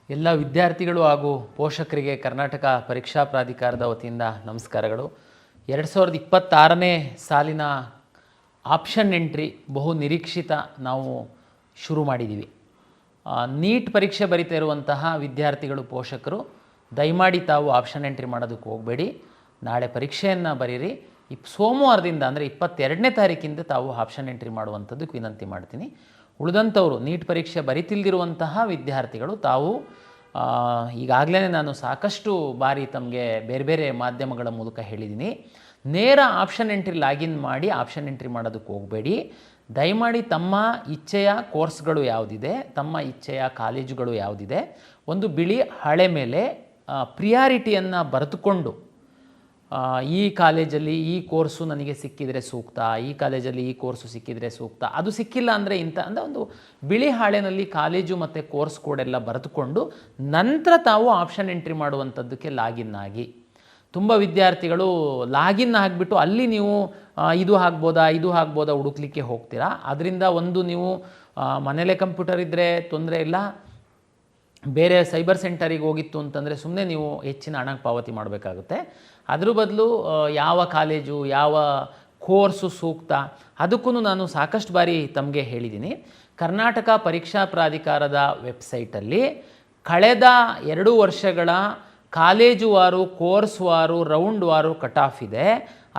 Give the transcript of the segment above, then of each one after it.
ಎಲ್ಲ ವಿದ್ಯಾರ್ಥಿಗಳು ಹಾಗೂ ಪೋಷಕರಿಗೆ ಕರ್ನಾಟಕ ಪರೀಕ್ಷಾ ಪ್ರಾಧಿಕಾರದ ವತಿಯಿಂದ ನಮಸ್ಕಾರಗಳು. 2026ನೇ ಸಾಲಿನ ಆಪ್ಷನ್ ಎಂಟ್ರಿ ಬಹು ನಿರೀಕ್ಷಿತ ನಾವು ಶುರು ಮಾಡಿದ್ದೀವಿ. ನೀಟ್ ಪರೀಕ್ಷೆ ಬರಿತಾ ಇರುವಂತಹ ವಿದ್ಯಾರ್ಥಿಗಳು ಪೋಷಕರು ದಯಮಾಡಿ ತಾವು ಆಪ್ಷನ್ ಎಂಟ್ರಿ ಮಾಡೋದಕ್ಕೆ ಹೋಗಬೇಡಿ. ನಾಳೆ ಪರೀಕ್ಷೆಯನ್ನು ಬರೀರಿ. ಸೋಮವಾರದಿಂದ ಅಂದರೆ 22ನೇ ತಾರೀಕಿಂದ ತಾವು ಆಪ್ಷನ್ ಎಂಟ್ರಿ ಮಾಡುವಂಥದ್ದಕ್ಕೆ ವಿನಂತಿ ಮಾಡ್ತೀನಿ. ಉಳಿದಂಥವರು ನೀಟ್ ಪರೀಕ್ಷೆ ಬರಿತಿಲ್ದಿರುವಂತಹ ವಿದ್ಯಾರ್ಥಿಗಳು ತಾವು ಈಗಾಗಲೇ ನಾನು ಸಾಕಷ್ಟು ಬಾರಿ ತಮಗೆ ಬೇರೆ ಬೇರೆ ಮಾಧ್ಯಮಗಳ ಮೂಲಕ ಹೇಳಿದ್ದೀನಿ, ನೇರ ಆಪ್ಷನ್ ಎಂಟ್ರಿ ಲಾಗಿನ್ ಮಾಡಿ ಆಪ್ಷನ್ ಎಂಟ್ರಿ ಮಾಡೋದಕ್ಕೆ ಹೋಗಬೇಡಿ. ದಯಮಾಡಿ ತಮ್ಮ ಇಚ್ಛೆಯ ಕೋರ್ಸ್ಗಳು ಯಾವುದಿದೆ, ತಮ್ಮ ಇಚ್ಛೆಯ ಕಾಲೇಜುಗಳು ಯಾವುದಿದೆ, ಒಂದು ಬಿಳಿ ಹಾಳೆ ಮೇಲೆ ಪ್ರಿಯಾರಿಟಿಯನ್ನು ಬರೆದುಕೊಂಡು ಈ ಕಾಲೇಜಲ್ಲಿ ಈ ಕೋರ್ಸು ನನಗೆ ಸಿಕ್ಕಿದರೆ ಸೂಕ್ತ, ಈ ಕಾಲೇಜಲ್ಲಿ ಈ ಕೋರ್ಸು ಸಿಕ್ಕಿದರೆ ಸೂಕ್ತ, ಅದು ಸಿಕ್ಕಿಲ್ಲ ಅಂದರೆ ಇಂಥ ಅಂದರೆ ಒಂದು ಬಿಳಿ ಹಾಳೆನಲ್ಲಿ ಕಾಲೇಜು ಮತ್ತು ಕೋರ್ಸ್ ಕೋಡೆಲ್ಲ ಬರೆದುಕೊಂಡು ನಂತರ ತಾವು ಆಪ್ಷನ್ ಎಂಟ್ರಿ ಮಾಡುವಂಥದ್ದಕ್ಕೆ ಲಾಗಿನ್ ಆಗಿ. ತುಂಬ ವಿದ್ಯಾರ್ಥಿಗಳು ಲಾಗಿನ್ ಆಗಿಬಿಟ್ಟು ಅಲ್ಲಿ ನೀವು ಇದು ಆಗ್ಬೋದಾ ಹುಡುಕ್ಲಿಕ್ಕೆ ಹೋಗ್ತೀರಾ. ಅದರಿಂದ ಒಂದು ನೀವು ಮನೇಲೇ ಕಂಪ್ಯೂಟರ್ ಇದ್ದರೆ ತೊಂದರೆ ಇಲ್ಲ, ಬೇರೆ ಸೈಬರ್ ಸೆಂಟರಿಗೆ ಹೋಗಿತ್ತು ಅಂತಂದರೆ ಸುಮ್ಮನೆ ನೀವು ಹೆಚ್ಚಿನ ಹಣ ಪಾವತಿ ಮಾಡಬೇಕಾಗುತ್ತೆ. ಅದ್ರ ಬದಲು ಯಾವ ಕಾಲೇಜು ಯಾವ ಕೋರ್ಸು ಸೂಕ್ತ ಅದಕ್ಕೂ ನಾನು ಸಾಕಷ್ಟು ಬಾರಿ ತಮಗೆ ಹೇಳಿದ್ದೀನಿ. ಕರ್ನಾಟಕ ಪರೀಕ್ಷಾ ಪ್ರಾಧಿಕಾರದ ವೆಬ್ಸೈಟಲ್ಲಿ ಕಳೆದ 2 ವರ್ಷಗಳ ಕಾಲೇಜು ವಾರು, ಕೋರ್ಸ್ ವಾರು, ರೌಂಡ್ ವಾರು ಕಟ್ ಆಫ್ ಇದೆ.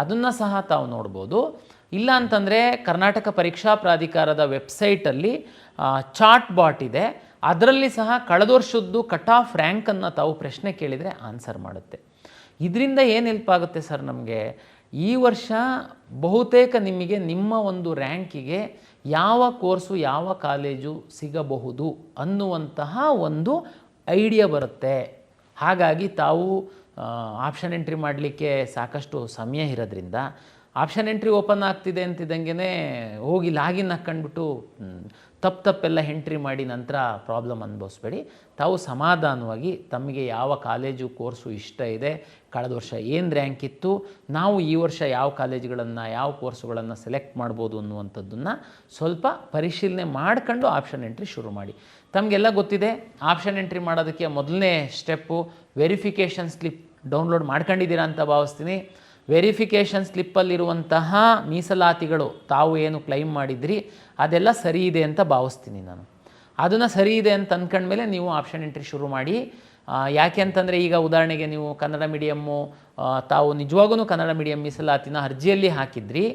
ಅದನ್ನು ಸಹ ತಾವು ನೋಡ್ಬೋದು. ಇಲ್ಲ ಅಂತಂದರೆ ಕರ್ನಾಟಕ ಪರೀಕ್ಷಾ ಪ್ರಾಧಿಕಾರದ ವೆಬ್ಸೈಟಲ್ಲಿ ಚಾಟ್ ಬಾಟ್ ಇದೆ, ಅದರಲ್ಲಿ ಸಹ ಕಳೆದ ವರ್ಷದ್ದು ಕಟ್ ಆಫ್ ರ್ಯಾಂಕನ್ನು ತಾವು ಪ್ರಶ್ನೆ ಕೇಳಿದರೆ ಆನ್ಸರ್ ಮಾಡುತ್ತೆ. ಇದರಿಂದ ಏನು ಹೆಲ್ಪ್ ಆಗುತ್ತೆ ಸರ್ ನಮಗೆ, ಈ ವರ್ಷ ಬಹುತೇಕ ನಿಮಗೆ ನಿಮ್ಮ ಒಂದು ರ್ಯಾಂಕಿಗೆ ಯಾವ ಕೋರ್ಸು ಯಾವ ಕಾಲೇಜು ಸಿಗಬಹುದು ಅನ್ನುವಂತಹ ಒಂದು ಐಡಿಯಾ ಬರುತ್ತೆ. ಹಾಗಾಗಿ ತಾವು ಆಪ್ಷನ್ ಎಂಟ್ರಿ ಮಾಡಲಿಕ್ಕೆ ಸಾಕಷ್ಟು ಸಮಯ ಇರೋದ್ರಿಂದ ಆಪ್ಷನ್ ಎಂಟ್ರಿ ಓಪನ್ ಆಗ್ತಿದೆ ಅಂತಿದ್ದಂಗೆ ಹೋಗಿ ಲಾಗಿನ್ ಹಾಕ್ಕೊಂಡ್ಬಿಟ್ಟು ತಪ್ಪೆಲ್ಲ ಎಂಟ್ರಿ ಮಾಡಿ ನಂತರ ಪ್ರಾಬ್ಲಮ್ ಅನುಭವಿಸ್ಬೇಡಿ. ತಾವು ಸಮಾಧಾನವಾಗಿ ತಮಗೆ ಯಾವ ಕಾಲೇಜು ಕೋರ್ಸು ಇಷ್ಟ ಇದೆ, ಕಳೆದ ವರ್ಷ ಏನು ರ್ಯಾಂಕ್ ಇತ್ತು, ನಾವು ಈ ವರ್ಷ ಯಾವ ಕಾಲೇಜುಗಳನ್ನು ಯಾವ ಕೋರ್ಸುಗಳನ್ನು ಸೆಲೆಕ್ಟ್ ಮಾಡ್ಬೋದು ಅನ್ನುವಂಥದ್ದನ್ನು ಸ್ವಲ್ಪ ಪರಿಶೀಲನೆ ಮಾಡ್ಕೊಂಡು ಆಪ್ಷನ್ ಎಂಟ್ರಿ ಶುರು ಮಾಡಿ. ತಮಗೆಲ್ಲ ಗೊತ್ತಿದೆ, ಆಪ್ಷನ್ ಎಂಟ್ರಿ ಮಾಡೋದಕ್ಕೆ ಮೊದಲನೇ ಸ್ಟೆಪ್ಪು ವೆರಿಫಿಕೇಷನ್ ಸ್ಲಿಪ್ ಡೌನ್ಲೋಡ್ ಮಾಡ್ಕೊಂಡಿದ್ದೀರಾ ಅಂತ ಭಾವಿಸ್ತೀನಿ. ವೆರಿಫಿಕೇಷನ್ ಸ್ಲಿಪ್ಪಲ್ಲಿರುವಂತಹ ಮೀಸಲಾತಿಗಳು ತಾವು ಏನು ಕ್ಲೈಮ್ ಮಾಡಿದ್ರಿ ಅದೆಲ್ಲ ಸರಿ ಇದೆ ಅಂತ ಭಾವಿಸ್ತೀನಿ ನಾನು. ಅದನ್ನು ಸರಿ ಇದೆ ಅಂತ ಅಂದ್ಕೊಂಡ್ಮೇಲೆ ನೀವು ಆಪ್ಷನ್ ಎಂಟ್ರಿ ಶುರು ಮಾಡಿ. ಯಾಕೆ ಅಂತಂದರೆ ಈಗ ಉದಾಹರಣೆಗೆ ನೀವು ಕನ್ನಡ ಮೀಡಿಯಮ್ಮು, ತಾವು ನಿಜವಾಗೂ ಕನ್ನಡ ಮೀಡಿಯಮ್ ಮೀಸಲಾತಿನ ಅರ್ಜಿಯಲ್ಲಿ ಹಾಕಿದ್ರಿ,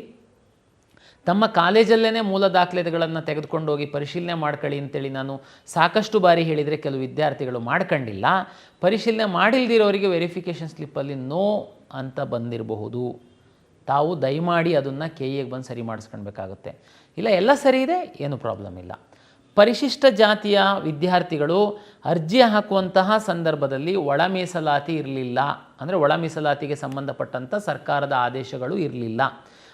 ತಮ್ಮ ಕಾಲೇಜಲ್ಲೇ ಮೂಲ ದಾಖಲೆಗಳನ್ನು ತೆಗೆದುಕೊಂಡು ಹೋಗಿ ಪರಿಶೀಲನೆ ಮಾಡ್ಕೊಳ್ಳಿ ಅಂತೇಳಿ ನಾನು ಸಾಕಷ್ಟು ಬಾರಿ ಹೇಳಿದರೆ ಕೆಲವು ವಿದ್ಯಾರ್ಥಿಗಳು ಮಾಡ್ಕೊಂಡಿಲ್ಲ. ಪರಿಶೀಲನೆ ಮಾಡಿಲ್ದಿರೋರಿಗೆ ವೆರಿಫಿಕೇಷನ್ ಸ್ಲಿಪ್ಪಲ್ಲಿ ನೋ ಅಂತ ಬಂದಿರಬಹುದು. ತಾವು ದಯಮಾಡಿ ಅದನ್ನು KEಗೆ ಬಂದು ಸರಿ ಮಾಡಿಸ್ಕೊಳ್ಬೇಕಾಗುತ್ತೆ. ಇಲ್ಲ ಎಲ್ಲ ಸರಿ ಇದೆ, ಏನೂ ಪ್ರಾಬ್ಲಮ್ ಇಲ್ಲ. ಪರಿಶಿಷ್ಟ ಜಾತಿಯ ವಿದ್ಯಾರ್ಥಿಗಳು ಅರ್ಜಿ ಹಾಕುವಂತಹ ಸಂದರ್ಭದಲ್ಲಿ ಒಳ ಮೀಸಲಾತಿ ಇರಲಿಲ್ಲ, ಅಂದರೆ ಒಳ ಮೀಸಲಾತಿಗೆ ಸಂಬಂಧಪಟ್ಟಂಥ ಸರ್ಕಾರದ ಆದೇಶಗಳು ಇರಲಿಲ್ಲ.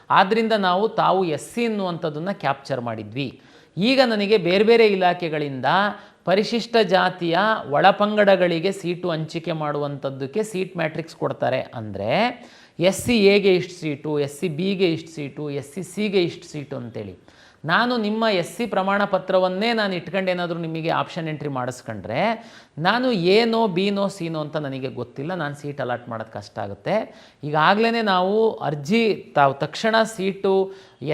ಆದ್ದರಿಂದ ನಾವು ತಾವು SC ಅನ್ನುವಂಥದ್ದನ್ನು ಕ್ಯಾಪ್ಚರ್ ಮಾಡಿದ್ವಿ. ಈಗ ನನಗೆ ಬೇರೆ ಬೇರೆ ಇಲಾಖೆಗಳಿಂದ ಪರಿಶಿಷ್ಟ ಜಾತಿಯ ಒಳಪಂಗಡಗಳಿಗೆ ಸೀಟು ಹಂಚಿಕೆ ಮಾಡುವಂಥದ್ದಕ್ಕೆ ಸೀಟ್ ಮ್ಯಾಟ್ರಿಕ್ಸ್ ಕೊಡ್ತಾರೆ. ಅಂದರೆ SC Aಗೆ ಇಷ್ಟು ಸೀಟು, SC Bಗೆ ಇಷ್ಟು ಸೀಟು, SC Cಗೆ ಇಷ್ಟು ಸೀಟು ಅಂತೇಳಿ. ನಾನು ನಿಮ್ಮ SC ಪ್ರಮಾಣ ಪತ್ರವನ್ನೇ ನಾನು ಇಟ್ಕೊಂಡು ಏನಾದರೂ ನಿಮಗೆ ಆಪ್ಷನ್ ಎಂಟ್ರಿ ಮಾಡಿಸ್ಕೊಂಡ್ರೆ ನಾನು ಏನೋ ಬಿನೋ ಸಿನೋ ಅಂತ ನನಗೆ ಗೊತ್ತಿಲ್ಲ, ನಾನು ಸೀಟ್ ಅಲಾಟ್ ಮಾಡೋದು ಕಷ್ಟ ಆಗುತ್ತೆ. ಈಗಾಗಲೇ ನಾವು ಅರ್ಜಿ ತಾವು ತಕ್ಷಣ ಸೀಟು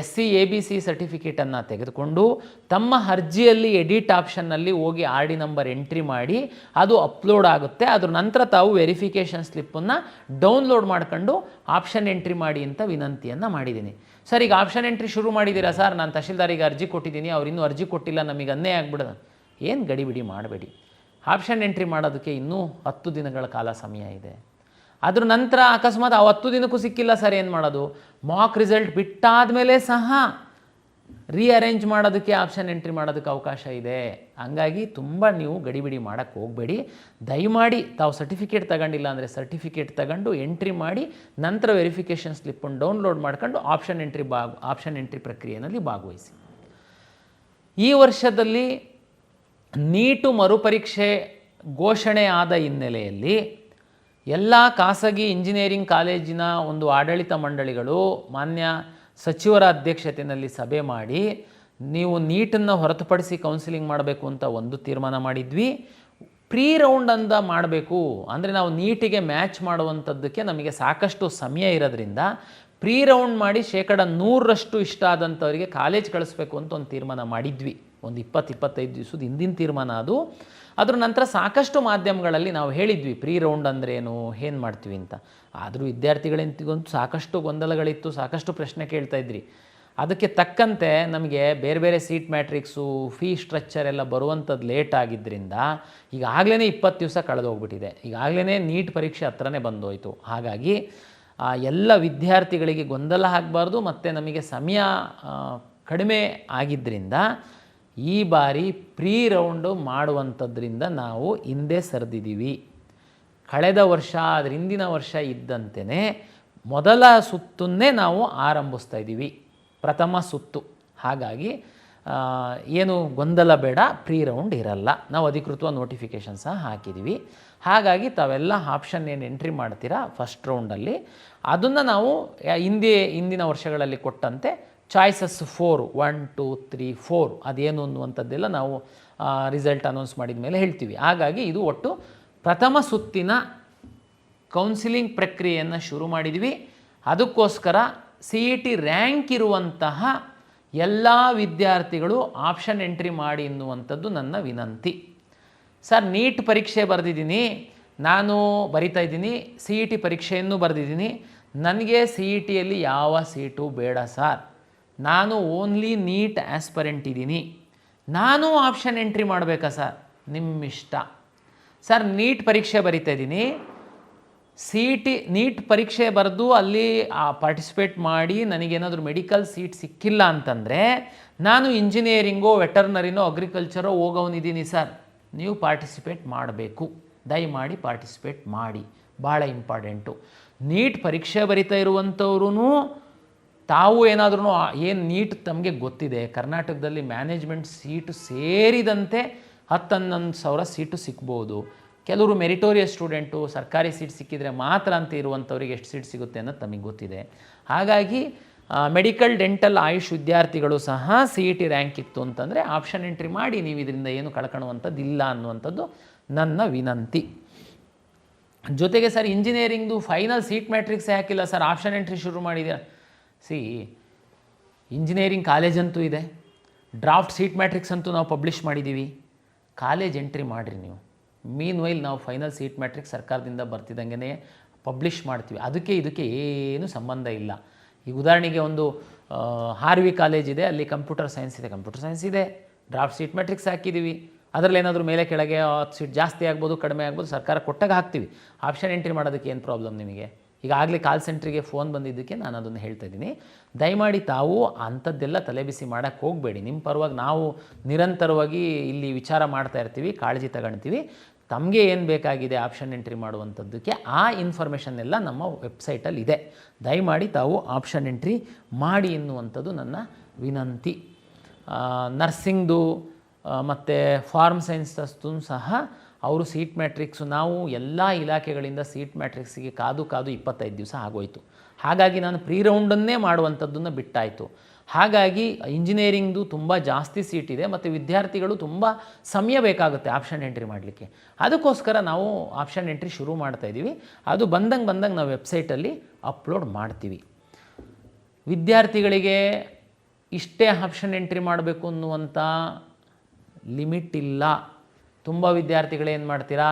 SC ABC ಸರ್ಟಿಫಿಕೇಟನ್ನು ತೆಗೆದುಕೊಂಡು ತಮ್ಮ ಅರ್ಜಿಯಲ್ಲಿ ಎಡಿಟ್ ಆಪ್ಷನ್ನಲ್ಲಿ ಹೋಗಿ RD ನಂಬರ್ ಎಂಟ್ರಿ ಮಾಡಿ ಅದು ಅಪ್ಲೋಡ್ ಆಗುತ್ತೆ. ಅದ್ರ ನಂತರ ತಾವು ವೆರಿಫಿಕೇಷನ್ ಸ್ಲಿಪ್ಪನ್ನು ಡೌನ್ಲೋಡ್ ಮಾಡ್ಕೊಂಡು ಆಪ್ಷನ್ ಎಂಟ್ರಿ ಮಾಡಿ ಅಂತ ವಿನಂತಿಯನ್ನು ಮಾಡಿದ್ದೀನಿ. ಸರ್, ಈಗ ಆಪ್ಷನ್ ಎಂಟ್ರಿ ಶುರು ಮಾಡಿದ್ದೀರಾ ಸರ್, ನಾನು ತಹಶೀಲ್ದಾರಿಗೆ ಅರ್ಜಿ ಕೊಟ್ಟಿದ್ದೀನಿ, ಅವ್ರು ಇನ್ನೂ ಅರ್ಜಿ ಕೊಟ್ಟಿಲ್ಲ, ನಮಗೆ ಅನ್ಯಾಯ ಆಗ್ಬಿಡೋದು. ಏನು ಗಡಿಬಿಡಿ ಮಾಡಬೇಡಿ. ಆಪ್ಷನ್ ಎಂಟ್ರಿ ಮಾಡೋದಕ್ಕೆ ಇನ್ನೂ 10 ದಿನಗಳ ಕಾಲ ಸಮಯ ಇದೆ. ಅದ್ರ ನಂತರ ಅಕಸ್ಮಾತ್ 10 ದಿನಕ್ಕೂ ಸಿಕ್ಕಿಲ್ಲ ಸರ್, ಏನು ಮಾಡೋದು? ಮಾಕ್ ರಿಸಲ್ಟ್ ಬಿಟ್ಟಾದ ಮೇಲೆ ಸಹ ರೀಅರೇಂಜ್ ಮಾಡೋದಕ್ಕೆ ಆಪ್ಷನ್ ಎಂಟ್ರಿ ಮಾಡೋದಕ್ಕೆ ಅವಕಾಶ ಇದೆ. ಹಂಗಾಗಿ ತುಂಬ ನೀವು ಗಡಿಬಿಡಿ ಮಾಡೋಕ್ಕೆ ಹೋಗಬೇಡಿ. ದಯಮಾಡಿ ತಾವು ಸರ್ಟಿಫಿಕೇಟ್ ತಗೊಂಡಿಲ್ಲ ಅಂದರೆ ಸರ್ಟಿಫಿಕೇಟ್ ತಗೊಂಡು ಎಂಟ್ರಿ ಮಾಡಿ ನಂತರ ವೆರಿಫಿಕೇಷನ್ ಸ್ಲಿಪ್ಪನ್ನು ಡೌನ್ಲೋಡ್ ಮಾಡ್ಕೊಂಡು ಆಪ್ಷನ್ ಎಂಟ್ರಿ ಪ್ರಕ್ರಿಯೆಯಲ್ಲಿ ಭಾಗವಹಿಸಿ. ಈ ವರ್ಷದಲ್ಲಿ ನೀಟು ಮರುಪರೀಕ್ಷೆ ಘೋಷಣೆ ಆದ ಹಿನ್ನೆಲೆಯಲ್ಲಿ ಎಲ್ಲ ಖಾಸಗಿ ಇಂಜಿನಿಯರಿಂಗ್ ಕಾಲೇಜಿನ ಒಂದು ಆಡಳಿತ ಮಂಡಳಿಗಳು ಮಾನ್ಯ ಸಚಿವರ ಅಧ್ಯಕ್ಷತೆಯಲ್ಲಿ ಸಭೆ ಮಾಡಿ ನೀವು ನೀಟನ್ನು ಹೊರತುಪಡಿಸಿ ಕೌನ್ಸಿಲಿಂಗ್ ಮಾಡಬೇಕು ಅಂತ ಒಂದು ತೀರ್ಮಾನ ಮಾಡಿದ್ವಿ. ಪ್ರೀ ರೌಂಡ್ ಅಂತ ಮಾಡಬೇಕು ಅಂದರೆ ನಾವು ನೀಟಿಗೆ ಮ್ಯಾಚ್ ಮಾಡುವಂಥದ್ದಕ್ಕೆ ನಮಗೆ ಸಾಕಷ್ಟು ಸಮಯ ಇರೋದ್ರಿಂದ ಪ್ರೀ ರೌಂಡ್ ಮಾಡಿ 100% ಇಷ್ಟ ಆದಂಥವರಿಗೆ ಕಾಲೇಜ್ ಕಳಿಸ್ಬೇಕು ಅಂತ ಒಂದು ತೀರ್ಮಾನ ಮಾಡಿದ್ವಿ. ಒಂದು 20-25 ದಿವಸದ ಹಿಂದಿನ ತೀರ್ಮಾನ ಅದು. ಅದ್ರ ನಂತರ ಸಾಕಷ್ಟು ಮಾಧ್ಯಮಗಳಲ್ಲಿ ನಾವು ಹೇಳಿದ್ವಿ ಪ್ರೀ ರೌಂಡ್ ಅಂದ್ರೇನು, ಏನು ಮಾಡ್ತೀವಿ ಅಂತ. ಆದರೂ ವಿದ್ಯಾರ್ಥಿಗಳಿಗಂತೂ ಸಾಕಷ್ಟು ಗೊಂದಲಗಳಿತ್ತು, ಸಾಕಷ್ಟು ಪ್ರಶ್ನೆ ಕೇಳ್ತಾ ಇದ್ರಿ. ಅದಕ್ಕೆ ತಕ್ಕಂತೆ ನಮಗೆ ಬೇರೆ ಬೇರೆ ಸೀಟ್ ಮ್ಯಾಟ್ರಿಕ್ಸು, ಫೀ ಸ್ಟ್ರಕ್ಚರ್ ಎಲ್ಲ ಬರುವಂಥದ್ದು ಲೇಟ್ ಆಗಿದ್ದರಿಂದ ಈಗಾಗಲೇ 20 ದಿವಸ ಕಳೆದೋಗ್ಬಿಟ್ಟಿದೆ. ಈಗಾಗಲೇ ನೀಟ್ ಪರೀಕ್ಷೆ ಹತ್ರನೇ ಬಂದೋಯ್ತು. ಹಾಗಾಗಿ ಎಲ್ಲ ವಿದ್ಯಾರ್ಥಿಗಳಿಗೆ ಗೊಂದಲ ಆಗಬಾರ್ದು ಮತ್ತು ನಮಗೆ ಸಮಯ ಕಡಿಮೆ ಆಗಿದ್ದರಿಂದ ಈ ಬಾರಿ ಪ್ರೀ ರೌಂಡು ಮಾಡುವಂಥದ್ರಿಂದ ನಾವು ಹಿಂದೆ ಸರಿದಿದ್ದೀವಿ. ಕಳೆದ ವರ್ಷ ಅದರ ಹಿಂದಿನ ವರ್ಷ ಇದ್ದಂತೆಯೇ ಮೊದಲ ಸುತ್ತನ್ನೇ ನಾವು ಆರಂಭಿಸ್ತಾ ಇದ್ದೀವಿ, ಪ್ರಥಮ ಸುತ್ತು. ಹಾಗಾಗಿ ಏನು ಗೊಂದಲ ಬೇಡ, ಪ್ರೀ ರೌಂಡ್ ಇರಲ್ಲ. ನಾವು ಅಧಿಕೃತವಾಗಿ ನೋಟಿಫಿಕೇಷನ್ ಸಹ ಹಾಕಿದ್ದೀವಿ. ಹಾಗಾಗಿ ತಾವೆಲ್ಲ ಆಪ್ಷನ್ ಏನು ಎಂಟ್ರಿ ಮಾಡ್ತೀರಾ ಫಸ್ಟ್ ರೌಂಡಲ್ಲಿ, ಅದನ್ನು ನಾವು ಹಿಂದಿನ ವರ್ಷಗಳಲ್ಲಿ ಕೊಟ್ಟಂತೆ ಚಾಯ್ಸಸ್ 4 1 2 3 4 ಅದೇನು ಅನ್ನುವಂಥದ್ದೆಲ್ಲ ನಾವು ರಿಸಲ್ಟ್ ಅನೌನ್ಸ್ ಮಾಡಿದ ಮೇಲೆ ಹೇಳ್ತೀವಿ. ಹಾಗಾಗಿ ಇದು ಒಟ್ಟು ಪ್ರಥಮ ಸುತ್ತಿನ ಕೌನ್ಸಿಲಿಂಗ್ ಪ್ರಕ್ರಿಯೆಯನ್ನು ಶುರು ಮಾಡಿದ್ವಿ. ಅದಕ್ಕೋಸ್ಕರ CET ರ್ಯಾಂಕ್ ಇರುವಂತಹ ಎಲ್ಲ ವಿದ್ಯಾರ್ಥಿಗಳು ಆಪ್ಷನ್ ಎಂಟ್ರಿ ಮಾಡಿ ಎನ್ನುವಂಥದ್ದು ನನ್ನ ವಿನಂತಿ. ಸರ್, ನೀಟ್ ಪರೀಕ್ಷೆ ಬರೆದಿದ್ದೀನಿ, ನಾನು ಬರಿತಾ ಇದ್ದೀನಿ, CET ಪರೀಕ್ಷೆಯನ್ನು ಬರೆದಿದ್ದೀನಿ, ನನಗೆ CETಯಲ್ಲಿ ಯಾವ ಸೀಟು ಬೇಡ ಸರ್, ನಾನು ಓನ್ಲಿ ನೀಟ್ ಆಸ್ಪರೆಂಟ್ ಇದ್ದೀನಿ, ನಾನು ಆಪ್ಷನ್ ಎಂಟ್ರಿ ಮಾಡಬೇಕಾ ಸರ್? ನಿಮ್ಮಿಷ್ಟ ಸರ್. ನೀಟ್ ಪರೀಕ್ಷೆ ಬರಿತಾ ಇದ್ದೀನಿ, CET ನೀಟ್ ಪರೀಕ್ಷೆ ಬರೆದು ಅಲ್ಲಿ ಪಾರ್ಟಿಸಿಪೇಟ್ ಮಾಡಿ ನನಗೇನಾದರೂ ಮೆಡಿಕಲ್ ಸೀಟ್ ಸಿಕ್ಕಿಲ್ಲ ಅಂತಂದರೆ ನಾನು ಇಂಜಿನಿಯರಿಂಗೋ ವೆಟರ್ನರಿನೋ ಅಗ್ರಿಕಲ್ಚರೋ ಹೋಗೋನಿದ್ದೀನಿ ಸರ್. ನೀವು ಪಾರ್ಟಿಸಿಪೇಟ್ ಮಾಡಬೇಕು, ದಯಮಾಡಿ ಪಾರ್ಟಿಸಿಪೇಟ್ ಮಾಡಿ, ಭಾಳ ಇಂಪಾರ್ಟೆಂಟು. ನೀಟ್ ಪರೀಕ್ಷೆ ಬರಿತಾ ಇರುವಂಥವ್ರೂ ತಾವು ಏನಾದ್ರೂ ಏನು ನೀಟ್ ತಮಗೆ ಗೊತ್ತಿದೆ, ಕರ್ನಾಟಕದಲ್ಲಿ ಮ್ಯಾನೇಜ್ಮೆಂಟ್ ಸೀಟು ಸೇರಿದಂತೆ 10-11 ಸಾವಿರ ಸೀಟು ಸಿಗ್ಬೋದು. ಕೆಲವರು ಮೆರಿಟೋರಿಯಸ್ ಸ್ಟೂಡೆಂಟು, ಸರ್ಕಾರಿ ಸೀಟ್ ಸಿಕ್ಕಿದರೆ ಮಾತ್ರ ಅಂತ ಇರುವಂಥವ್ರಿಗೆ ಎಷ್ಟು ಸೀಟ್ ಸಿಗುತ್ತೆ ಅನ್ನೋದು ತಮಗೆ ಗೊತ್ತಿದೆ. ಹಾಗಾಗಿ ಮೆಡಿಕಲ್, ಡೆಂಟಲ್, ಆಯುಷ್ ವಿದ್ಯಾರ್ಥಿಗಳು ಸಹ CET ರ್ಯಾಂಕ್ ಇತ್ತು ಅಂತಂದರೆ ಆಪ್ಷನ್ ಎಂಟ್ರಿ ಮಾಡಿ, ನೀವು ಇದರಿಂದ ಏನು ಕಳ್ಕೊಳ್ಳುವಂಥದ್ದು ಇಲ್ಲ ಅನ್ನುವಂಥದ್ದು ನನ್ನ ವಿನಂತಿ. ಜೊತೆಗೆ ಸರ್, ಇಂಜಿನಿಯರಿಂಗ್ದು ಫೈನಲ್ ಸೀಟ್ ಮ್ಯಾಟ್ರಿಕ್ಸೇ ಹಾಕಿಲ್ಲ ಸರ್, ಆಪ್ಷನ್ ಎಂಟ್ರಿ ಶುರು ಮಾಡಿದೆ. ಇಂಜಿನಿಯರಿಂಗ್ ಕಾಲೇಜಂತೂ ಇದೆ, ಡ್ರಾಫ್ಟ್ ಸೀಟ್ ಮ್ಯಾಟ್ರಿಕ್ಸ್ ಅಂತೂ ನಾವು ಪಬ್ಲಿಷ್ ಮಾಡಿದ್ದೀವಿ. ಕಾಲೇಜ್ ಎಂಟ್ರಿ ಮಾಡಿರಿ ನೀವು. ಮೀನ್ ವೈಲ್ ನಾವು ಫೈನಲ್ ಸೀಟ್ ಮ್ಯಾಟ್ರಿಕ್ಸ್ ಸರ್ಕಾರದಿಂದ ಬರ್ತಿದ್ದಂಗೆ ಪಬ್ಲಿಷ್ ಮಾಡ್ತೀವಿ. ಇದಕ್ಕೆ ಏನೂ ಸಂಬಂಧ ಇಲ್ಲ. ಈಗ ಉದಾಹರಣೆಗೆ ಒಂದು RV ಕಾಲೇಜ್ ಇದೆ, ಅಲ್ಲಿ ಕಂಪ್ಯೂಟರ್ ಸೈನ್ಸ್ ಇದೆ, ಡ್ರಾಫ್ಟ್ ಸೀಟ್ ಮ್ಯಾಟ್ರಿಕ್ಸ್ ಹಾಕಿದ್ದೀವಿ. ಅದರಲ್ಲಿ ಏನಾದರೂ ಮೇಲೆ ಕೆಳಗೆ 10 ಸೀಟ್ ಜಾಸ್ತಿ ಆಗ್ಬೋದು, ಕಡಿಮೆ ಆಗ್ಬೋದು, ಸರ್ಕಾರ ಕೊಟ್ಟಾಗ ಹಾಕ್ತೀವಿ. ಆಪ್ಷನ್ ಎಂಟ್ರಿ ಮಾಡೋದಕ್ಕೆ ಏನು ಪ್ರಾಬ್ಲಮ್ ನಿಮಗೆ? ಈಗಾಗಲೇ ಕಾಲ್ ಸೆಂಟ್ರಿಗೆ ಫೋನ್ ಬಂದಿದ್ದಕ್ಕೆ ನಾನು ಅದನ್ನು ಹೇಳ್ತಾ ಇದ್ದೀನಿ. ದಯಮಾಡಿ ತಾವು ಅಂಥದ್ದೆಲ್ಲ ತಲೆಬಿಸಿ ಮಾಡೋಕ್ಕೆ ಹೋಗಬೇಡಿ. ನಿಮ್ಮ ಪರವಾಗಿ ನಾವು ನಿರಂತರವಾಗಿ ಇಲ್ಲಿ ವಿಚಾರ ಮಾಡ್ತಾ ಇರ್ತೀವಿ, ಕಾಳಜಿ ತಗೊಳ್ತೀವಿ. ತಮಗೆ ಏನು ಬೇಕಾಗಿದೆ ಆಪ್ಷನ್ ಎಂಟ್ರಿ ಮಾಡುವಂಥದ್ದಕ್ಕೆ ಆ ಇನ್ಫಾರ್ಮೇಷನ್ ಎಲ್ಲ ನಮ್ಮ ವೆಬ್ಸೈಟಲ್ಲಿ ಇದೆ. ದಯಮಾಡಿ ತಾವು ಆಪ್ಷನ್ ಎಂಟ್ರಿ ಮಾಡಿ ಎನ್ನುವಂಥದ್ದು ನನ್ನ ವಿನಂತಿ. ನರ್ಸಿಂಗ್ದು ಮತ್ತು ಫಾರ್ಮ್ ಸೈನ್ಸಸ್ದು ಸಹ ಅವರು ಸೀಟ್ ಮ್ಯಾಟ್ರಿಕ್ಸು, ನಾವು ಎಲ್ಲ ಇಲಾಖೆಗಳಿಂದ ಸೀಟ್ ಮ್ಯಾಟ್ರಿಕ್ಸಿಗೆ ಕಾದು 25 ದಿವಸ ಆಗೋಯಿತು. ಹಾಗಾಗಿ ನಾನು ಪ್ರೀ ರೌಂಡನ್ನೇ ಮಾಡುವಂಥದ್ದನ್ನು ಬಿಟ್ಟಾಯಿತು. ಹಾಗಾಗಿ ಇಂಜಿನಿಯರಿಂಗ್ದು ತುಂಬ ಜಾಸ್ತಿ ಸೀಟ್ ಇದೆ ಮತ್ತು ವಿದ್ಯಾರ್ಥಿಗಳು ತುಂಬ ಸಮಯ ಬೇಕಾಗುತ್ತೆ ಆಪ್ಷನ್ ಎಂಟ್ರಿ ಮಾಡಲಿಕ್ಕೆ. ಅದಕ್ಕೋಸ್ಕರ ನಾವು ಆಪ್ಷನ್ ಎಂಟ್ರಿ ಶುರು ಮಾಡ್ತಾಯಿದ್ದೀವಿ. ಅದು ಬಂದಂಗೆ ನಾವು ವೆಬ್ಸೈಟಲ್ಲಿ ಅಪ್ಲೋಡ್ ಮಾಡ್ತೀವಿ. ವಿದ್ಯಾರ್ಥಿಗಳಿಗೆ ಇಷ್ಟೇ ಆಪ್ಷನ್ ಎಂಟ್ರಿ ಮಾಡಬೇಕು ಅನ್ನುವಂಥ ಲಿಮಿಟ್ ಇಲ್ಲ. ತುಂಬ ವಿದ್ಯಾರ್ಥಿಗಳೇನು ಮಾಡ್ತೀರಾ,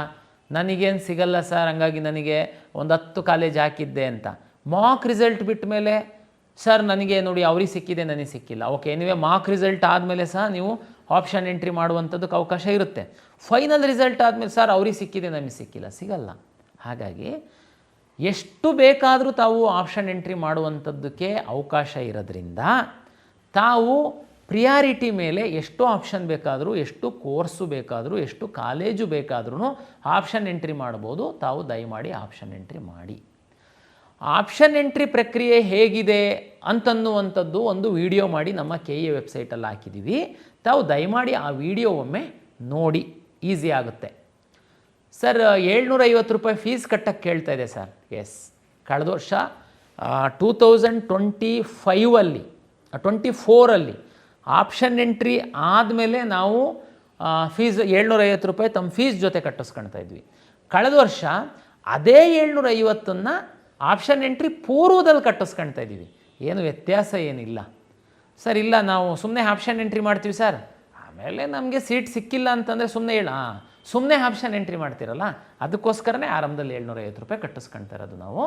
ನನಗೇನು ಸಿಗಲ್ಲ ಸರ್, ಹಂಗಾಗಿ ನನಗೆ ಒಂದು 10 ಕಾಲೇಜ್ ಹಾಕಿದ್ದೆ ಅಂತ ಮಾಕ್ ರಿಸಲ್ಟ್ ಬಿಟ್ಟ ಮೇಲೆ ಸರ್ ನನಗೆ ನೋಡಿ ಅವ್ರಿಗೆ ಸಿಕ್ಕಿದೆ, ನನಗೆ ಸಿಕ್ಕಿಲ್ಲ. ಓಕೆ, ಎನಿವೆ ಮಾಕ್ ರಿಸಲ್ಟ್ ಆದಮೇಲೆ ಸಹ ನೀವು ಆಪ್ಷನ್ ಎಂಟ್ರಿ ಮಾಡುವಂಥದ್ದಕ್ಕೆ ಅವಕಾಶ ಇರುತ್ತೆ. ಫೈನಲ್ ರಿಸಲ್ಟ್ ಆದಮೇಲೆ ಸರ್ ಅವ್ರಿಗೆ ಸಿಕ್ಕಿದೆ, ನಮಗೆ ಸಿಗಲ್ಲ. ಹಾಗಾಗಿ ಎಷ್ಟು ಬೇಕಾದರೂ ತಾವು ಆಪ್ಷನ್ ಎಂಟ್ರಿ ಮಾಡುವಂಥದ್ದಕ್ಕೆ ಅವಕಾಶ ಇರೋದ್ರಿಂದ ತಾವು ಪ್ರಿಯಾರಿಟಿ ಮೇಲೆ ಎಷ್ಟು ಆಪ್ಷನ್ ಬೇಕಾದರೂ, ಎಷ್ಟು ಕೋರ್ಸು ಬೇಕಾದರೂ, ಎಷ್ಟು ಕಾಲೇಜು ಬೇಕಾದ್ರೂ ಆಪ್ಷನ್ ಎಂಟ್ರಿ ಮಾಡ್ಬೋದು. ತಾವು ದಯಮಾಡಿ ಆಪ್ಷನ್ ಎಂಟ್ರಿ ಮಾಡಿ. ಆಪ್ಷನ್ ಎಂಟ್ರಿ ಪ್ರಕ್ರಿಯೆ ಹೇಗಿದೆ ಅಂತನ್ನುವಂಥದ್ದು ಒಂದು ವಿಡಿಯೋ ಮಾಡಿ ನಮ್ಮ KE ವೆಬ್ಸೈಟಲ್ಲಿ ಹಾಕಿದ್ದೀವಿ. ತಾವು ದಯಮಾಡಿ ಆ ವಿಡಿಯೋ ಒಮ್ಮೆ ನೋಡಿ, ಈಸಿ ಆಗುತ್ತೆ. ಸರ್, 750 ರೂಪಾಯಿ ಫೀಸ್ ಕಟ್ಟಕ್ಕೆ ಕೇಳ್ತಾ ಇದೆ ಸರ್. ಎಸ್, ಕಳೆದ ವರ್ಷ 2024 ಆಪ್ಷನ್ ಎಂಟ್ರಿ ಆದಮೇಲೆ ನಾವು ಫೀಸ್ 750 ರೂಪಾಯಿ ತಮ್ಮ ಫೀಸ್ ಜೊತೆ ಕಟ್ಟಿಸ್ಕೊಳ್ತಾ ಇದ್ವಿ. ಕಳೆದ ವರ್ಷ ಅದೇ 750ನ್ನು ಆಪ್ಷನ್ ಎಂಟ್ರಿ ಪೂರ್ವದಲ್ಲಿ ಕಟ್ಟಿಸ್ಕೊಳ್ತಾ ಇದ್ದೀವಿ. ಏನು ವ್ಯತ್ಯಾಸ ಏನಿಲ್ಲ ಸರ್. ಇಲ್ಲ ನಾವು ಸುಮ್ಮನೆ ಆಪ್ಷನ್ ಎಂಟ್ರಿ ಮಾಡ್ತೀವಿ ಸರ್, ಆಮೇಲೆ ನಮಗೆ ಸೀಟ್ ಸಿಕ್ಕಿಲ್ಲ ಅಂತಂದರೆ ಸುಮ್ಮನೆ ಆಪ್ಷನ್ ಎಂಟ್ರಿ ಮಾಡ್ತೀರಲ್ಲ, ಅದಕ್ಕೋಸ್ಕರನೇ ಆರಂಭದಲ್ಲಿ 750 ರೂಪಾಯಿ ಕಟ್ಟಿಸ್ಕೊಳ್ತಾ ಇರೋದು ನಾವು.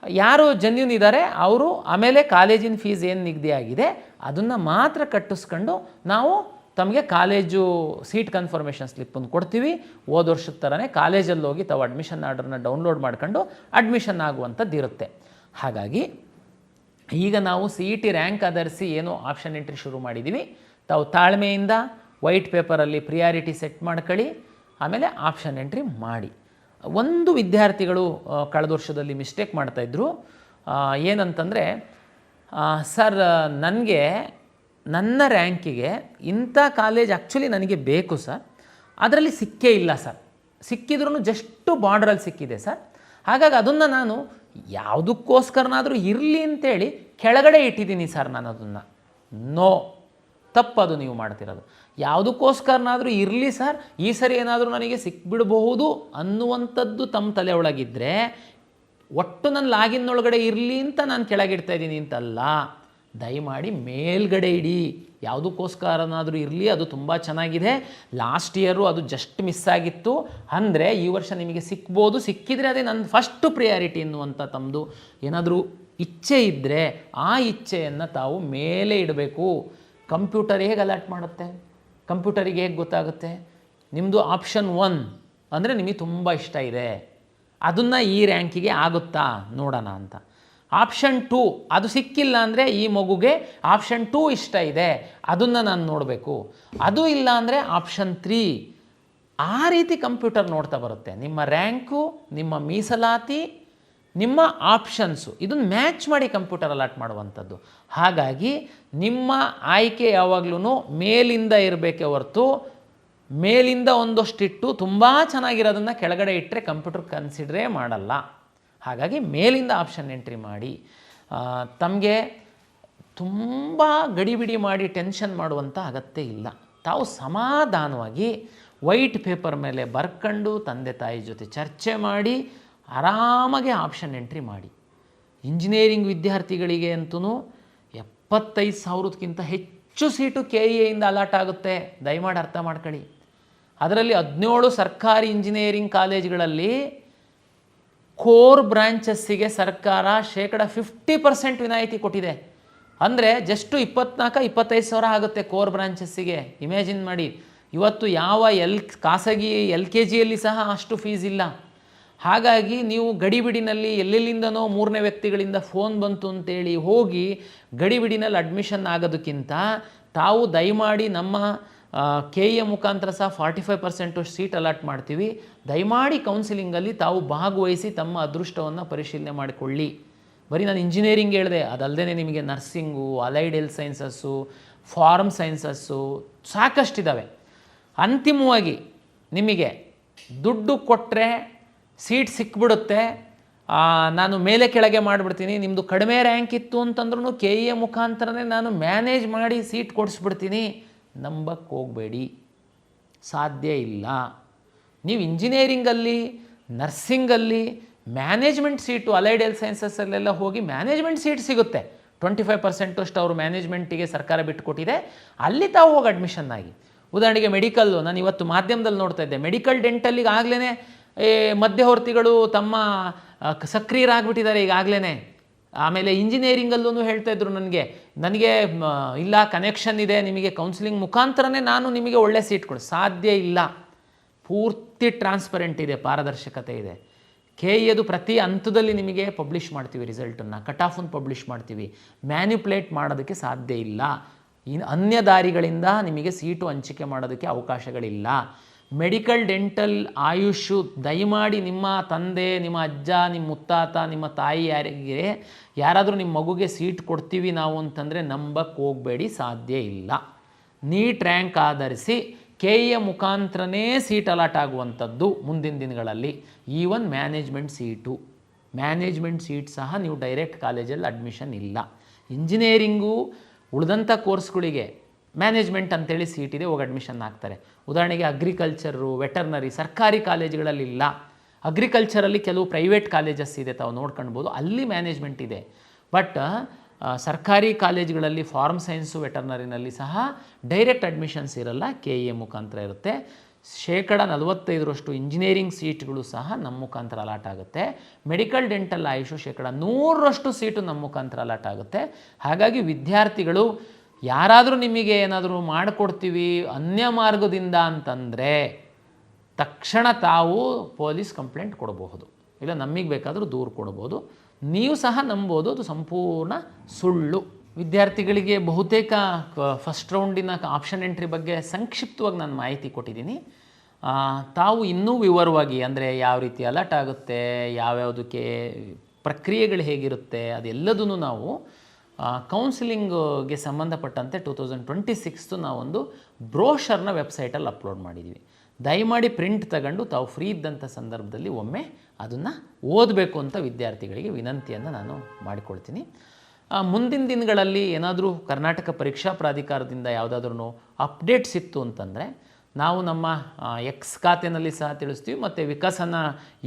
ಯಾರು ಜೆನ್ಯೂನ್ ಇದ್ದಾರೆ ಅವರು ಆಮೇಲೆ ಕಾಲೇಜಿನ ಫೀಸ್ ಏನು ನಿಗದಿ ಆಗಿದೆ ಅದನ್ನು ಮಾತ್ರ ಕಟ್ಟಿಸ್ಕೊಂಡು ನಾವು ತಮಗೆ ಕಾಲೇಜು ಸೀಟ್ ಕನ್ಫರ್ಮೇಷನ್ ಸ್ಲಿಪ್ಪನ್ನು ಕೊಡ್ತೀವಿ. ಹೋದ ವರ್ಷದ ಥರನೇ ಕಾಲೇಜಲ್ಲಿ ಹೋಗಿ ತಾವು ಅಡ್ಮಿಷನ್ ಆರ್ಡ್ರನ್ನ ಡೌನ್ಲೋಡ್ ಮಾಡ್ಕೊಂಡು ಅಡ್ಮಿಷನ್ ಆಗುವಂಥದ್ದು ಇರುತ್ತೆ. ಹಾಗಾಗಿ ಈಗ ನಾವು CET ರ್ಯಾಂಕ್ ಆಧರಿಸಿ ಏನು ಆಪ್ಷನ್ ಎಂಟ್ರಿ ಶುರು ಮಾಡಿದ್ದೀವಿ. ತಾವು ತಾಳ್ಮೆಯಿಂದ ವೈಟ್ ಪೇಪರಲ್ಲಿ ಪ್ರಿಯಾರಿಟಿ ಸೆಟ್ ಮಾಡ್ಕೊಳ್ಳಿ, ಆಮೇಲೆ ಆಪ್ಷನ್ ಎಂಟ್ರಿ ಮಾಡಿ. ಒಂದು ವಿದ್ಯಾರ್ಥಿಗಳು ಕಳೆದ ವರ್ಷದಲ್ಲಿ ಮಿಸ್ಟೇಕ್ ಮಾಡ್ತಾಯಿದ್ರು. ಏನಂತಂದರೆ, ಸರ್ ನನಗೆ ನನ್ನ ರ್ಯಾಂಕಿಗೆ ಇಂಥ ಕಾಲೇಜ್ ಆ್ಯಕ್ಚುಲಿ ನನಗೆ ಬೇಕು ಸರ್, ಅದರಲ್ಲಿ ಸಿಕ್ಕೇ ಇಲ್ಲ ಸರ್, ಸಿಕ್ಕಿದ್ರೂ ಜಸ್ಟು ಬಾರ್ಡ್ರಲ್ಲಿ ಸಿಕ್ಕಿದೆ ಸರ್, ಹಾಗಾಗಿ ಅದನ್ನು ನಾನು ಯಾವುದಕ್ಕೋಸ್ಕರನಾದರೂ ಇರಲಿ ಅಂತೇಳಿ ಕೆಳಗಡೆ ಇಟ್ಟಿದ್ದೀನಿ ಸರ್ ನಾನು ಅದನ್ನು. ನೋ, ತಪ್ಪದು ನೀವು ಮಾಡ್ತಿರೋದು. ಯಾವುದಕ್ಕೋಸ್ಕರನಾದರೂ ಇರಲಿ ಸರ್, ಈ ಸರಿ ಏನಾದರೂ ನನಗೆ ಸಿಕ್ಬಿಡಬಹುದು ಅನ್ನುವಂಥದ್ದು ತಮ್ಮ ತಲೆ ಒಳಗಿದ್ದರೆ ಒಟ್ಟು ನನ್ನ ಲಾಗಿನ್ನೊಳಗಡೆ ಇರಲಿ ಅಂತ ನಾನು ಕೆಳಗಿಡ್ತಾ ಇದ್ದೀನಿ ಅಂತಲ್ಲ. ದಯಮಾಡಿ ಮೇಲ್ಗಡೆ ಇಡಿ. ಯಾವುದಕ್ಕೋಸ್ಕರನಾದರೂ ಇರಲಿ, ಅದು ತುಂಬ ಚೆನ್ನಾಗಿದೆ. ಲಾಸ್ಟ್ ಇಯರು ಅದು ಜಸ್ಟ್ ಮಿಸ್ ಆಗಿತ್ತು ಅಂದರೆ ಈ ವರ್ಷ ನಿಮಗೆ ಸಿಕ್ಬೋದು. ಸಿಕ್ಕಿದರೆ ಅದೇ ನನ್ನ ಫಸ್ಟ್ ಪ್ರಿಯಾರಿಟಿ ಎನ್ನುವಂಥ ತಮ್ಮದು ಏನಾದರೂ ಇಚ್ಛೆ ಇದ್ದರೆ ಆ ಇಚ್ಛೆಯನ್ನು ತಾವು ಮೇಲೆ ಇಡಬೇಕು. ಕಂಪ್ಯೂಟರ್ ಹೇಗೆ ಅಲರ್ಟ್ ಮಾಡುತ್ತೆ? ಕಂಪ್ಯೂಟರಿಗೆ ಹೇಗೆ ಗೊತ್ತಾಗುತ್ತೆ? ನಿಮ್ಮದು ಆಪ್ಷನ್ 1 ಅಂದರೆ ನಿಮಗೆ ತುಂಬ ಇಷ್ಟ ಇದೆ, ಅದನ್ನು ಈ ರ್ಯಾಂಕಿಗೆ ಆಗುತ್ತಾ ನೋಡೋಣ ಅಂತ. ಆಪ್ಷನ್ 2 ಅದು ಸಿಕ್ಕಿಲ್ಲ ಅಂದರೆ ಈ ಮಗುಗೆ ಆಪ್ಷನ್ 2 ಇಷ್ಟ ಇದೆ, ಅದನ್ನು ನಾನು ನೋಡಬೇಕು. ಅದು ಇಲ್ಲ ಅಂದರೆ ಆಪ್ಷನ್ 3. ಆ ರೀತಿ ಕಂಪ್ಯೂಟರ್ ನೋಡ್ತಾ ಬರುತ್ತೆ. ನಿಮ್ಮ ರ್ಯಾಂಕು, ನಿಮ್ಮ ಮೀಸಲಾತಿ, ನಿಮ್ಮ ಆಪ್ಷನ್ಸು ಇದನ್ನು ಮ್ಯಾಚ್ ಮಾಡಿ ಕಂಪ್ಯೂಟರ್ ಅಲಾಟ್ ಮಾಡುವಂಥದ್ದು. ಹಾಗಾಗಿ ನಿಮ್ಮ ಆಯ್ಕೆ ಯಾವಾಗಲೂ ಮೇಲಿಂದ ಇರಬೇಕೇ ಹೊರತು ಮೇಲಿಂದ ಒಂದಷ್ಟಿಟ್ಟು ತುಂಬ ಚೆನ್ನಾಗಿರೋದನ್ನು ಕೆಳಗಡೆ ಇಟ್ಟರೆ ಕಂಪ್ಯೂಟರ್ ಕನ್ಸಿಡ್ರೇ ಮಾಡಲ್ಲ. ಹಾಗಾಗಿ ಮೇಲಿಂದ ಆಪ್ಷನ್ ಎಂಟ್ರಿ ಮಾಡಿ. ತಮಗೆ ತುಂಬ ಗಡಿಬಿಡಿ ಮಾಡಿ ಟೆನ್ಷನ್ ಮಾಡುವಂಥ ಅಗತ್ಯ ಇಲ್ಲ. ತಾವು ಸಮಾಧಾನವಾಗಿ ವೈಟ್ ಪೇಪರ್ ಮೇಲೆ ಬರ್ಕೊಂಡು ತಂದೆ ತಾಯಿ ಜೊತೆ ಚರ್ಚೆ ಮಾಡಿ ಆರಾಮಾಗಿ ಆಪ್ಷನ್ ಎಂಟ್ರಿ ಮಾಡಿ. ಇಂಜಿನಿಯರಿಂಗ್ ವಿದ್ಯಾರ್ಥಿಗಳಿಗೆ ಅಂತೂ 75,000ಕ್ಕಿಂತ ಹೆಚ್ಚು ಸೀಟು KEAಯಿಂದ ಅಲಾಟ್ ಆಗುತ್ತೆ. ದಯಮಾಡಿ ಅರ್ಥ ಮಾಡ್ಕೊಳ್ಳಿ. ಅದರಲ್ಲಿ 17 ಸರ್ಕಾರಿ ಇಂಜಿನಿಯರಿಂಗ್ ಕಾಲೇಜುಗಳಲ್ಲಿ ಕೋರ್ ಬ್ರಾಂಚಸ್ಸಿಗೆ ಸರ್ಕಾರ 50% ವಿನಾಯಿತಿ ಕೊಟ್ಟಿದೆ. ಅಂದರೆ ಜಸ್ಟು 24-25 ಸಾವಿರ ಆಗುತ್ತೆ ಕೋರ್ ಬ್ರಾಂಚಸ್ಸಿಗೆ. ಇಮ್ಯಾಜಿನ್ ಮಾಡಿ. ಇವತ್ತು ಯಾವ ಖಾಸಗಿ LKGಯಲ್ಲಿ ಸಹ ಅಷ್ಟು ಫೀಸ್ ಇಲ್ಲ. ಹಾಗಾಗಿ ನೀವು ಗಡಿಬಿಡಿನಲ್ಲಿ ಎಲ್ಲೆಲ್ಲಿಂದನೋ 3ನೇ ವ್ಯಕ್ತಿಗಳಿಂದ ಫೋನ್ ಬಂತು ಅಂತೇಳಿ ಹೋಗಿ ಗಡಿಬಿಡಿನಲ್ಲಿ ಅಡ್ಮಿಷನ್ ಆಗೋದಕ್ಕಿಂತ ತಾವು ದಯಮಾಡಿ ನಮ್ಮ KEA ಮುಖಾಂತರ ಸಹ 45% ಸೀಟ್ ಅಲಾಟ್ ಮಾಡ್ತೀವಿ. ದಯಮಾಡಿ ಕೌನ್ಸಿಲಿಂಗಲ್ಲಿ ತಾವು ಭಾಗವಹಿಸಿ ತಮ್ಮ ಅದೃಷ್ಟವನ್ನು ಪರಿಶೀಲನೆ ಮಾಡಿಕೊಳ್ಳಿ. ಬರೀ ನಾನು ಇಂಜಿನಿಯರಿಂಗ್ ಹೇಳಿದೆ, ಅದಲ್ಲದೆ ನಿಮಗೆ nursing, allied health sciences, pharm sciences ಸಾಕಷ್ಟಿದ್ದಾವೆ. ಅಂತಿಮವಾಗಿ ನಿಮಗೆ ದುಡ್ಡು ಕೊಟ್ಟರೆ ಸೀಟ್ ಸಿಕ್ಬಿಡುತ್ತೆ, ನಾನು ಮೇಲೆ ಕೆಳಗೆ ಮಾಡಿಬಿಡ್ತೀನಿ, ನಿಮ್ಮದು ಕಡಿಮೆ ರ್ಯಾಂಕ್ ಇತ್ತು ಅಂತಂದ್ರೂ KEA ಮುಖಾಂತರನೇ ನಾನು ಮ್ಯಾನೇಜ್ ಮಾಡಿ ಸೀಟ್ ಕೊಡಿಸ್ಬಿಡ್ತೀನಿ. ನಂಬಕ್ಕೆ ಹೋಗಬೇಡಿ, ಸಾಧ್ಯ ಇಲ್ಲ. ನೀವು ಇಂಜಿನಿಯರಿಂಗಲ್ಲಿ, ನರ್ಸಿಂಗಲ್ಲಿ ಮ್ಯಾನೇಜ್ಮೆಂಟ್ ಸೀಟು, ಅಲೈಡ್ ಹೆಲ್ತ್ ಸೈನ್ಸಸ್ಸಲ್ಲೆಲ್ಲ ಹೋಗಿ ಮ್ಯಾನೇಜ್ಮೆಂಟ್ ಸೀಟ್ ಸಿಗುತ್ತೆ. 25% ಅಷ್ಟು ಅವರು ಮ್ಯಾನೇಜ್ಮೆಂಟಿಗೆ ಸರ್ಕಾರ ಬಿಟ್ಟುಕೊಟ್ಟಿದೆ. ಅಲ್ಲಿ ತಾವು ಹೋಗಿ ಅಡ್ಮಿಷನ್ ಆಗಿ. ಉದಾಹರಣೆಗೆ ಮೆಡಿಕಲ್ಲು, ನಾನು ಇವತ್ತು ಮಾಧ್ಯಮದಲ್ಲಿ ನೋಡ್ತಾ ಇದ್ದೆ, ಮೆಡಿಕಲ್ ಡೆಂಟಲ್ಲಿಗೆ ಆಗಲೇ ಮಧ್ಯವರ್ತಿಗಳು ತಮ್ಮ ಸಕ್ರಿಯರಾಗ್ಬಿಟ್ಟಿದ್ದಾರೆ ಈಗಾಗಲೇ. ಆಮೇಲೆ ಇಂಜಿನಿಯರಿಂಗಲ್ಲೂ ಹೇಳ್ತಾ ಇದ್ರು ನನಗೆ ಇಲ್ಲ ಕನೆಕ್ಷನ್ ಇದೆ, ನಿಮಗೆ ಕೌನ್ಸಿಲಿಂಗ್ ಮುಖಾಂತರನೇ ನಾನು ನಿಮಗೆ ಒಳ್ಳೆ ಸೀಟ್ ಕೊಡಿ. ಸಾಧ್ಯ ಇಲ್ಲ. ಪೂರ್ತಿ ಟ್ರಾನ್ಸ್ಪರೆಂಟ್ ಇದೆ, ಪಾರದರ್ಶಕತೆ ಇದೆ. KEAದು ಪ್ರತಿ ಹಂತದಲ್ಲಿ ನಿಮಗೆ ಪಬ್ಲಿಷ್ ಮಾಡ್ತೀವಿ, ರಿಸಲ್ಟನ್ನು ಕಟ್ ಆಫನ್ನು ಪಬ್ಲಿಷ್ ಮಾಡ್ತೀವಿ. ಮ್ಯಾನ್ಯುಪ್ಲೇಟ್ ಮಾಡೋದಕ್ಕೆ ಸಾಧ್ಯ ಇಲ್ಲ. ಅನ್ಯ ದಾರಿಗಳಿಂದ ನಿಮಗೆ ಸೀಟು ಹಂಚಿಕೆ ಮಾಡೋದಕ್ಕೆ ಅವಕಾಶಗಳಿಲ್ಲ. ಮೆಡಿಕಲ್, ಡೆಂಟಲ್, ಆಯುಷು ದಯಮಾಡಿ ನಿಮ್ಮ ತಂದೆ, ನಿಮ್ಮ ಅಜ್ಜ, ನಿಮ್ಮ ಮುತ್ತಾತ, ನಿಮ್ಮ ತಾಯಿ ಯಾರಾದರೂ ನಿಮ್ಮ ಮಗುಗೆ ಸೀಟ್ ಕೊಡ್ತೀವಿ ನಾವು ಅಂತಂದರೆ ನಂಬಕ್ಕೆ ಹೋಗಬೇಡಿ, ಸಾಧ್ಯ ಇಲ್ಲ. ನೀಟ್ ರ್ಯಾಂಕ್ ಆಧರಿಸಿ KEA ಮುಖಾಂತರನೇ ಸೀಟ್ ಅಲಾಟ್ ಆಗುವಂಥದ್ದು ಮುಂದಿನ ದಿನಗಳಲ್ಲಿ. ಈವನ್ ಮ್ಯಾನೇಜ್ಮೆಂಟ್ ಸೀಟ್ ಸಹ ನೀವು ಡೈರೆಕ್ಟ್ ಕಾಲೇಜಲ್ಲಿ ಅಡ್ಮಿಷನ್ ಇಲ್ಲ. ಇಂಜಿನಿಯರಿಂಗು ಉಳಿದಂಥ ಕೋರ್ಸ್ಗಳಿಗೆ ಮ್ಯಾನೇಜ್ಮೆಂಟ್ ಅಂತೇಳಿ ಸೀಟ್ ಇದೆ, ಹೋಗಿ ಅಡ್ಮಿಷನ್ ಆಗ್ತಾರೆ. ಉದಾಹರಣೆಗೆ ಅಗ್ರಿಕಲ್ಚರು, ವೆಟರ್ನರಿ ಸರ್ಕಾರಿ ಕಾಲೇಜುಗಳಲ್ಲಿಲ್ಲ. ಅಗ್ರಿಕಲ್ಚರಲ್ಲಿ ಕೆಲವು ಪ್ರೈವೇಟ್ ಕಾಲೇಜಸ್ ಇದೆ, ತಾವು ನೋಡ್ಕೊಳ್ಬೋದು, ಅಲ್ಲಿ ಮ್ಯಾನೇಜ್ಮೆಂಟ್ ಇದೆ. ಬಟ್ ಸರ್ಕಾರಿ ಕಾಲೇಜುಗಳಲ್ಲಿ ಫಾರ್ಮ್ ಸೈನ್ಸು, ವೆಟರ್ನರಿನಲ್ಲಿ ಸಹ ಡೈರೆಕ್ಟ್ ಅಡ್ಮಿಷನ್ಸ್ ಇರಲ್ಲ, KE ಮುಖಾಂತರ ಇರುತ್ತೆ. 45% ಇಂಜಿನಿಯರಿಂಗ್ ಸೀಟ್ಗಳು ಸಹ ನಮ್ಮ ಮುಖಾಂತರ ಅಲಾಟ್ ಆಗುತ್ತೆ. ಮೆಡಿಕಲ್, ಡೆಂಟಲ್, ಆಯುಷು 100% ಸೀಟು ನಮ್ಮ ಮುಖಾಂತರ ಅಲಾಟ್ ಆಗುತ್ತೆ. ಹಾಗಾಗಿ ವಿದ್ಯಾರ್ಥಿಗಳು ಯಾರಾದರೂ ನಿಮಗೆ ಏನಾದರೂ ಮಾಡಿಕೊಡ್ತೀವಿ ಅನ್ಯ ಮಾರ್ಗದಿಂದ ಅಂತಂದರೆ ತಕ್ಷಣ ತಾವು ಪೊಲೀಸ್ ಕಂಪ್ಲೇಂಟ್ ಕೊಡಬಹುದು, ಇಲ್ಲ ನಮಗೆ ಬೇಕಾದರೂ ದೂರು ಕೊಡ್ಬೋದು. ನೀವು ಸಹ ನಂಬೋದು, ಅದು ಸಂಪೂರ್ಣ ಸುಳ್ಳು. ವಿದ್ಯಾರ್ಥಿಗಳಿಗೆ ಬಹುತೇಕ ಫಸ್ಟ್ ರೌಂಡಿನ ಆಪ್ಷನ್ ಎಂಟ್ರಿ ಬಗ್ಗೆ ಸಂಕ್ಷಿಪ್ತವಾಗಿ ನಾನು ಮಾಹಿತಿ ಕೊಟ್ಟಿದ್ದೀನಿ. ತಾವು ಇನ್ನೂ ವಿವರವಾಗಿ, ಅಂದರೆ ಯಾವ ರೀತಿ ಅಲರ್ಟ್ ಆಗುತ್ತೆ, ಯಾವ್ಯಾವುದಕ್ಕೆ ಪ್ರಕ್ರಿಯೆಗಳು ಹೇಗಿರುತ್ತೆ, ಅದೆಲ್ಲದೂ ನಾವು ಕೌನ್ಸಿಲಿಂಗ್ಗೆ ಸಂಬಂಧಪಟ್ಟಂತೆ 2026 ನಾವೊಂದು ಬ್ರೋಷರ್ನ ವೆಬ್ಸೈಟಲ್ಲಿ ಅಪ್ಲೋಡ್ ಮಾಡಿದ್ದೀವಿ. ದಯಮಾಡಿ ಪ್ರಿಂಟ್ ತಗೊಂಡು ತಾವು ಫ್ರೀ ಇದ್ದಂಥ ಸಂದರ್ಭದಲ್ಲಿ ಒಮ್ಮೆ ಅದನ್ನು ಓದಬೇಕು ಅಂತ ವಿದ್ಯಾರ್ಥಿಗಳಿಗೆ ವಿನಂತಿಯನ್ನು ನಾನು ಮಾಡಿಕೊಳ್ತೀನಿ. ಮುಂದಿನ ದಿನಗಳಲ್ಲಿ ಏನಾದರೂ ಕರ್ನಾಟಕ ಪರೀಕ್ಷಾ ಪ್ರಾಧಿಕಾರದಿಂದ ಯಾವುದಾದ್ರೂ ಅಪ್ಡೇಟ್ಸ್ ಇತ್ತು ಅಂತಂದರೆ ನಾವು ನಮ್ಮ ಎಕ್ಸ್ ಖಾತೆಯಲ್ಲಿ ಸಹ ತಿಳಿಸ್ತೀವಿ, ಮತ್ತು ವಿಕಸನ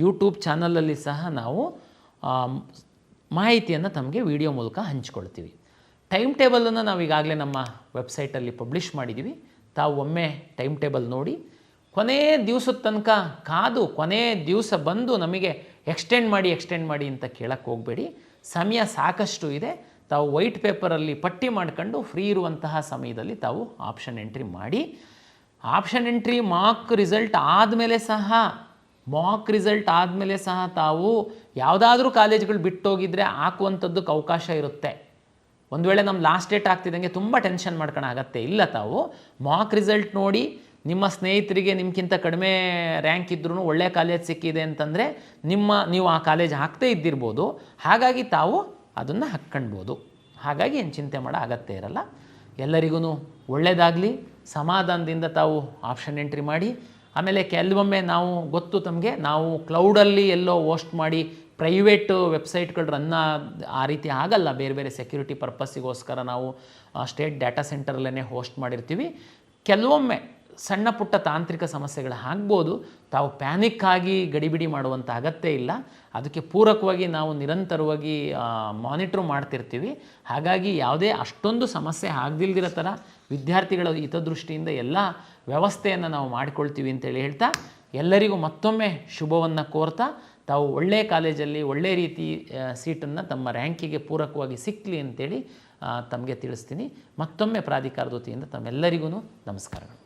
ಯೂಟ್ಯೂಬ್ ಚಾನಲಲ್ಲಿ ಸಹ ನಾವು ಮಾಹಿತಿಯನ್ನು ತಮಗೆ ವಿಡಿಯೋ ಮೂಲಕ ಹಂಚ್ಕೊಳ್ತೀವಿ. ಟೈಮ್ ಟೇಬಲನ್ನು ನಾವು ಈಗಾಗಲೇ ನಮ್ಮ ವೆಬ್ಸೈಟಲ್ಲಿ ಪಬ್ಲಿಷ್ ಮಾಡಿದ್ದೀವಿ. ತಾವು ಒಮ್ಮೆ ಟೈಮ್ ಟೇಬಲ್ ನೋಡಿ, ಕೊನೇ ದಿವಸದ ತನಕ ಕಾದು ಕೊನೇ ದಿವಸ ಬಂದು ನಮಗೆ ಎಕ್ಸ್ಟೆಂಡ್ ಮಾಡಿ ಅಂತ ಕೇಳಕ್ಕೆ ಹೋಗಬೇಡಿ. ಸಮಯ ಸಾಕಷ್ಟು ಇದೆ. ತಾವು ವೈಟ್ ಪೇಪರಲ್ಲಿ ಪಟ್ಟಿ ಮಾಡ್ಕೊಂಡು ಫ್ರೀ ಇರುವಂತಹ ಸಮಯದಲ್ಲಿ ತಾವು ಆಪ್ಷನ್ ಎಂಟ್ರಿ ಮಾಡಿ. ಆಪ್ಷನ್ ಎಂಟ್ರಿ ಮಾಕ್ ರಿಸಲ್ಟ್ ಆದಮೇಲೆ ಸಹ ತಾವು ಯಾವುದಾದ್ರೂ ಕಾಲೇಜ್ಗಳು ಬಿಟ್ಟೋಗಿದ್ದರೆ ಹಾಕುವಂಥದ್ದಕ್ಕೆ ಅವಕಾಶ ಇರುತ್ತೆ. ಒಂದು ವೇಳೆ ನಮ್ಮ ಲಾಸ್ಟ್ ಡೇಟ್ ಆಗ್ತಿದ್ದಂಗೆ ತುಂಬ ಟೆನ್ಷನ್ ಮಾಡ್ಕೊಳ್ಳೋ ಅಗತ್ಯ ಇಲ್ಲ. ತಾವು ಮಾಕ್ ರಿಸಲ್ಟ್ ನೋಡಿ, ನಿಮ್ಮ ಸ್ನೇಹಿತರಿಗೆ ನಿಮ್ಗಿಂತ ಕಡಿಮೆ ರ್ಯಾಂಕ್ ಇದ್ರೂ ಒಳ್ಳೆಯ ಕಾಲೇಜ್ ಸಿಕ್ಕಿದೆ ಅಂತಂದರೆ ನೀವು ಆ ಕಾಲೇಜ್ ಹಾಕ್ತೇ ಇದ್ದಿರ್ಬೋದು. ಹಾಗಾಗಿ ತಾವು ಅದನ್ನು ಹಾಕ್ಕೊಳ್ಬೋದು. ಹಾಗಾಗಿ ಏನು ಚಿಂತೆ ಮಾಡೋ ಅಗತ್ಯ ಇರಲ್ಲ. ಎಲ್ಲರಿಗೂ ಒಳ್ಳೆಯದಾಗಲಿ. ಸಮಾಧಾನದಿಂದ ತಾವು ಆಪ್ಷನ್ ಎಂಟ್ರಿ ಮಾಡಿ. ಆಮೇಲೆ ಕೆಲವೊಮ್ಮೆ ನಾವು ಗೊತ್ತು ತಮಗೆ, ನಾವು ಕ್ಲೌಡಲ್ಲಿ ಎಲ್ಲೋ ಹೋಸ್ಟ್ ಮಾಡಿ ಪ್ರೈವೇಟು ವೆಬ್ಸೈಟ್ಗಳು ರನ್ ಆ ರೀತಿ ಆಗಲ್ಲ. ಬೇರೆ ಬೇರೆ ಸೆಕ್ಯೂರಿಟಿ ಪರ್ಪಸ್ಸಿಗೋಸ್ಕರ ನಾವು ಸ್ಟೇಟ್ ಡಾಟಾ ಸೆಂಟರಲ್ಲೇ ಹೋಸ್ಟ್ ಮಾಡಿರ್ತೀವಿ. ಕೆಲವೊಮ್ಮೆ ಸಣ್ಣ ಪುಟ್ಟ ತಾಂತ್ರಿಕ ಸಮಸ್ಯೆಗಳು ಆಗ್ಬೋದು. ತಾವು ಪ್ಯಾನಿಕ್ ಆಗಿ ಗಡಿಬಿಡಿ ಮಾಡುವಂಥ ಅಗತ್ಯ ಇಲ್ಲ. ಅದಕ್ಕೆ ಪೂರಕವಾಗಿ ನಾವು ನಿರಂತರವಾಗಿ ಮಾನಿಟ್ರ್ ಮಾಡ್ತಿರ್ತೀವಿ. ಹಾಗಾಗಿ ಯಾವುದೇ ಅಷ್ಟೊಂದು ಸಮಸ್ಯೆ ಆಗದಿಲ್ದಿರೋ ಥರ ವಿದ್ಯಾರ್ಥಿಗಳ ಹಿತದೃಷ್ಟಿಯಿಂದ ಎಲ್ಲ ವ್ಯವಸ್ಥೆಯನ್ನು ನಾವು ಮಾಡಿಕೊಳ್ತೀವಿ ಅಂತೇಳಿ ಹೇಳ್ತಾ, ಎಲ್ಲರಿಗೂ ಮತ್ತೊಮ್ಮೆ ಶುಭವನ್ನು ಕೋರ್ತಾ, ತಾವು ಒಳ್ಳೆಯ ಕಾಲೇಜಲ್ಲಿ ಒಳ್ಳೆಯ ರೀತಿ ಸೀಟನ್ನು ತಮ್ಮ ರ್ಯಾಂಕಿಗೆ ಪೂರಕವಾಗಿ ಸಿಕ್ಕಲಿ ಅಂತೇಳಿ ತಮಗೆ ತಿಳಿಸ್ತೀನಿ. ಮತ್ತೊಮ್ಮೆ ಪ್ರಾಧಿಕಾರದ ವತಿಯಿಂದ ತಮ್ಮೆಲ್ಲರಿಗೂ ನಮಸ್ಕಾರಗಳು.